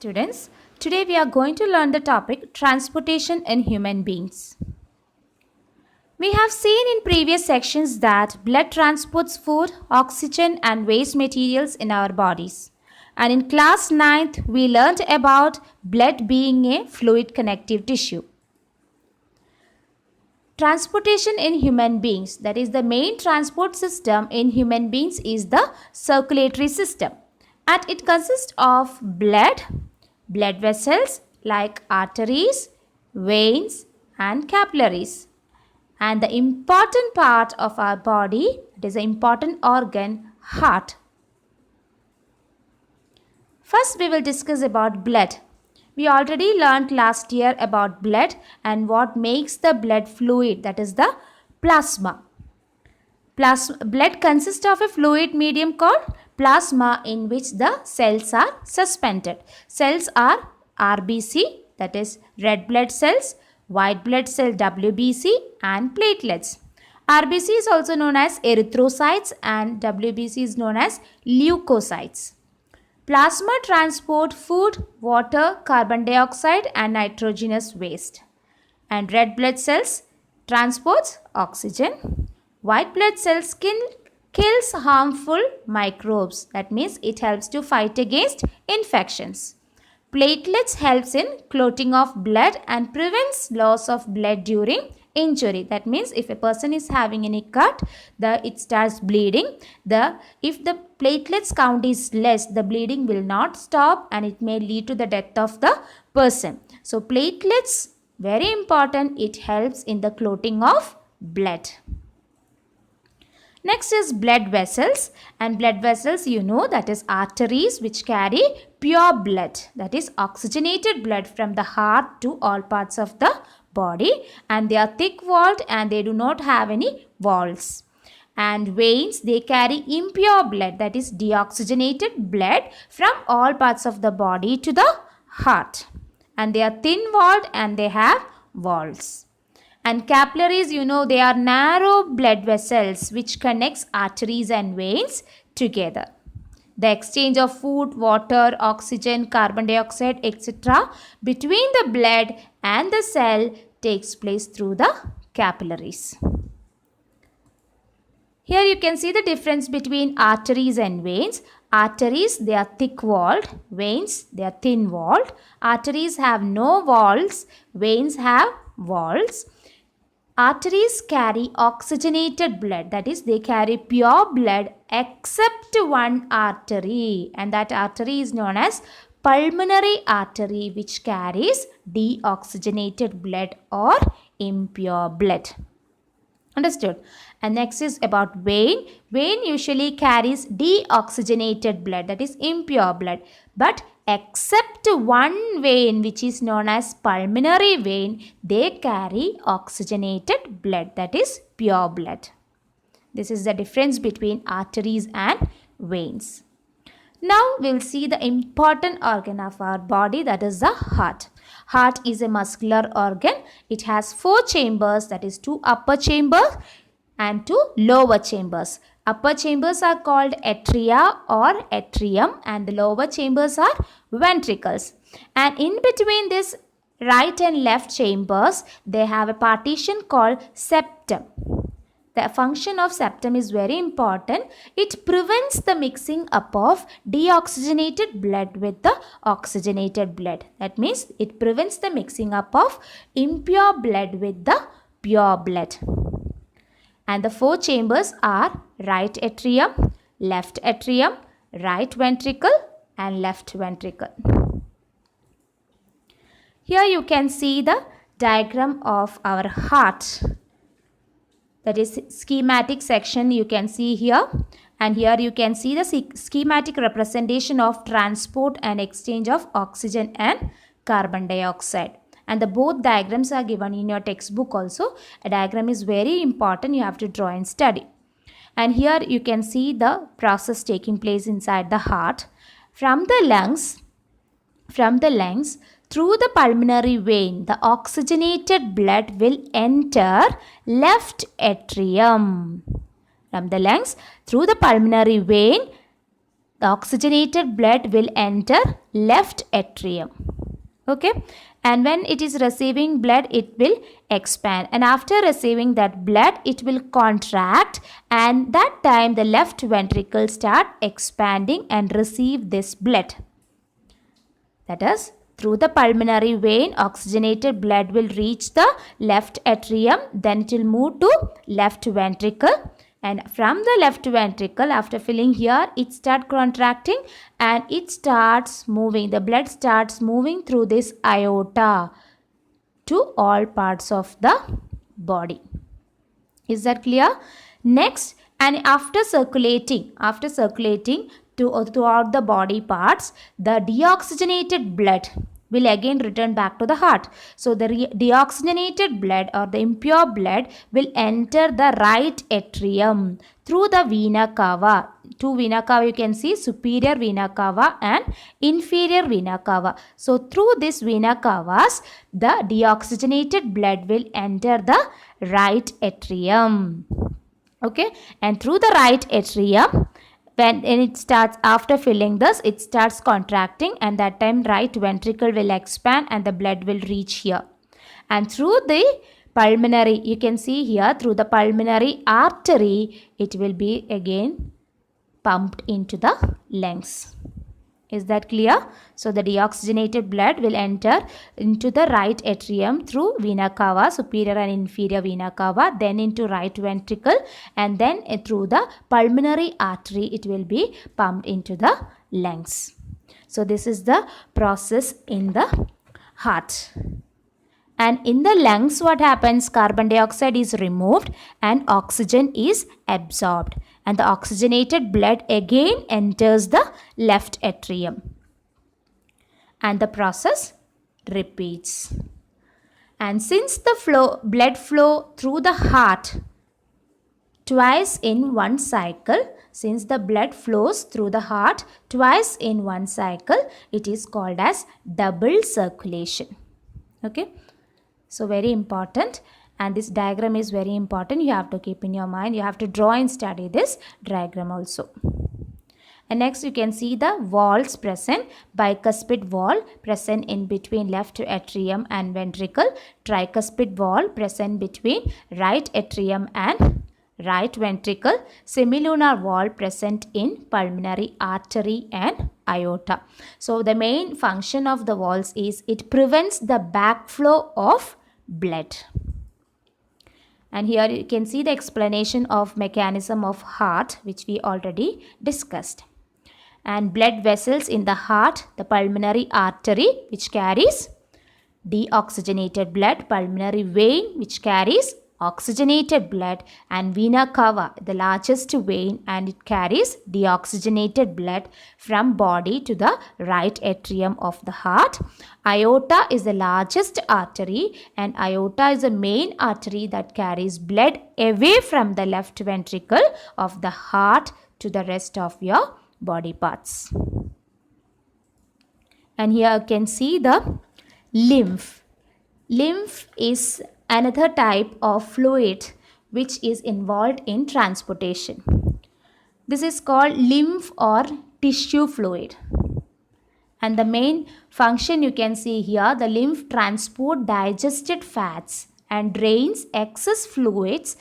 Students, today we are going to learn the topic transportation in human beings. We have seen in previous sections that blood transports food, oxygen and waste materials in our bodies. And in class 9th, we learned about blood being a fluid connective tissue. Transportation in human beings, that is the main transport system in human beings is the circulatory system. And it consists of blood vessels like arteries, veins and capillaries. And the important part of our body, it is an important organ, heart. First we will discuss about blood. We already learned last year about blood and what makes the blood fluid, that is the plasma. Blood consists of a fluid medium called plasma in which the cells are suspended. Cells are RBC, that is red blood cells, white blood cell WBC and platelets. RBC is also known as erythrocytes and WBC is known as leukocytes. Plasma transport food, water, carbon dioxide and nitrogenous waste. And red blood cells transports oxygen. White blood cells kills harmful microbes. That means it helps to fight against infections. Platelets helps in clotting of blood and prevents loss of blood during injury. That means if a person is having any cut, it starts bleeding. If the platelets count is less, the bleeding will not stop and it may lead to the death of the person. So platelets, very important, it helps in the clotting of blood. Next is blood vessels, and blood vessels you know that is arteries which carry pure blood, that is oxygenated blood from the heart to all parts of the body, and they are thick walled and they do not have any walls. And veins, they carry impure blood, that is deoxygenated blood from all parts of the body to the heart, and they are thin walled and they have walls. And capillaries, you know, they are narrow blood vessels which connects arteries and veins together. The exchange of food, water, oxygen, carbon dioxide, etc. between the blood and the cell takes place through the capillaries. Here you can see the difference between arteries and veins. Arteries, they are thick walled. Veins, they are thin walled. Arteries have no walls. Veins have walls. Arteries carry oxygenated blood, that is they carry pure blood except one artery, and that artery is known as pulmonary artery which carries deoxygenated blood or impure blood. Understood? And next is about vein. Vein usually carries deoxygenated blood, that is impure blood, but except one vein which is known as pulmonary vein, they carry oxygenated blood, that is pure blood. This is the difference between arteries and veins. Now we'll see the important organ of our body, that is the heart. Heart is a muscular organ. It has 4 chambers, that is 2 upper chambers and 2 lower chambers. Upper chambers are called atria or atrium and the lower chambers are ventricles. And in between this right and left chambers, they have a partition called septum. The function of septum is very important. It prevents the mixing up of deoxygenated blood with the oxygenated blood. That means it prevents the mixing up of impure blood with the pure blood. And the 4 chambers are right atrium, right ventricle and left ventricle. Here you can see the diagram of our heart. That is schematic section you can see here, and here you can see the schematic representation of transport and exchange of oxygen and carbon dioxide. And the both diagrams are given in your textbook also. A diagram is very important, you have to draw and study. And here you can see the process taking place inside the heart. From the lungs, through the pulmonary vein, the oxygenated blood will enter left atrium. From the lungs, through the pulmonary vein, the oxygenated blood will enter left atrium. Okay, and when it is receiving blood, it will expand, and after receiving that blood, it will contract, and that time the left ventricle start expanding and receive this blood. That is, through the pulmonary vein, oxygenated blood will reach the left atrium, then it will move to left ventricle, and from the left ventricle, after filling here, it starts contracting and it starts moving. The blood starts moving through this aorta to all parts of the body. Is that clear? Next, and after circulating throughout the body parts, the deoxygenated blood will again return back to the heart. So the deoxygenated blood or the impure blood will enter the right atrium through the vena cava. Two vena cava you can see, superior vena cava and inferior vena cava. So through this vena cavas, the deoxygenated blood will enter the right atrium. Okay, and through the right atrium, when it starts, after filling this, it starts contracting, and that time right ventricle will expand and the blood will reach here. And through the pulmonary, you can see here, through the pulmonary artery, it will be again pumped into the lungs. Is that clear? So the deoxygenated blood will enter into the right atrium through vena cava, superior and inferior vena cava, then into right ventricle, and then through the pulmonary artery it will be pumped into the lungs. So this is the process in the heart. And in the lungs, what happens? Carbon dioxide is removed and oxygen is absorbed. And the oxygenated blood again enters the left atrium. And the process repeats. And since the blood flow through the heart twice in one cycle, since the blood flows through the heart twice in one cycle, it is called as double circulation. Okay. So very important, and this diagram is very important. You have to keep in your mind. You have to draw and study this diagram also. And next you can see the valves present. Bicuspid valve present in between left atrium and ventricle. Tricuspid valve present between right atrium and right ventricle. Semilunar valve present in pulmonary artery and aorta. So the main function of the valves is it prevents the backflow of blood. And here you can see the explanation of mechanism of heart, which we already discussed. And blood vessels in the heart, the pulmonary artery which carries deoxygenated blood, pulmonary vein which carries oxygenated blood, and vena cava, the largest vein, and it carries deoxygenated blood from body to the right atrium of the heart. Aorta is the largest artery, and aorta is the main artery that carries blood away from the left ventricle of the heart to the rest of your body parts. And here you can see the lymph. Lymph is another type of fluid which is involved in transportation. This is called lymph or tissue fluid. And the main function you can see here, the lymph transport digested fats and drains excess fluids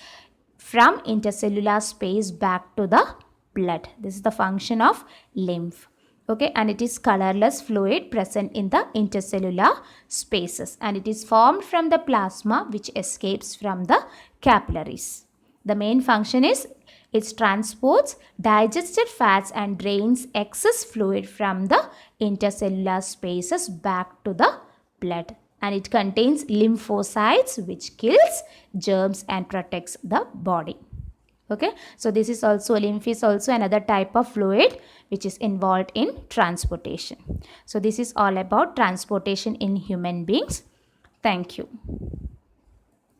from intercellular space back to the blood. This is the function of lymph. Okay, and it is colorless fluid present in the intercellular spaces, and it is formed from the plasma which escapes from the capillaries. The main function is it transports digested fats and drains excess fluid from the intercellular spaces back to the blood, and it contains lymphocytes which kills germs and protects the body. Okay, so this is also, lymph is also another type of fluid which is involved in transportation. So this is all about transportation in human beings. Thank you.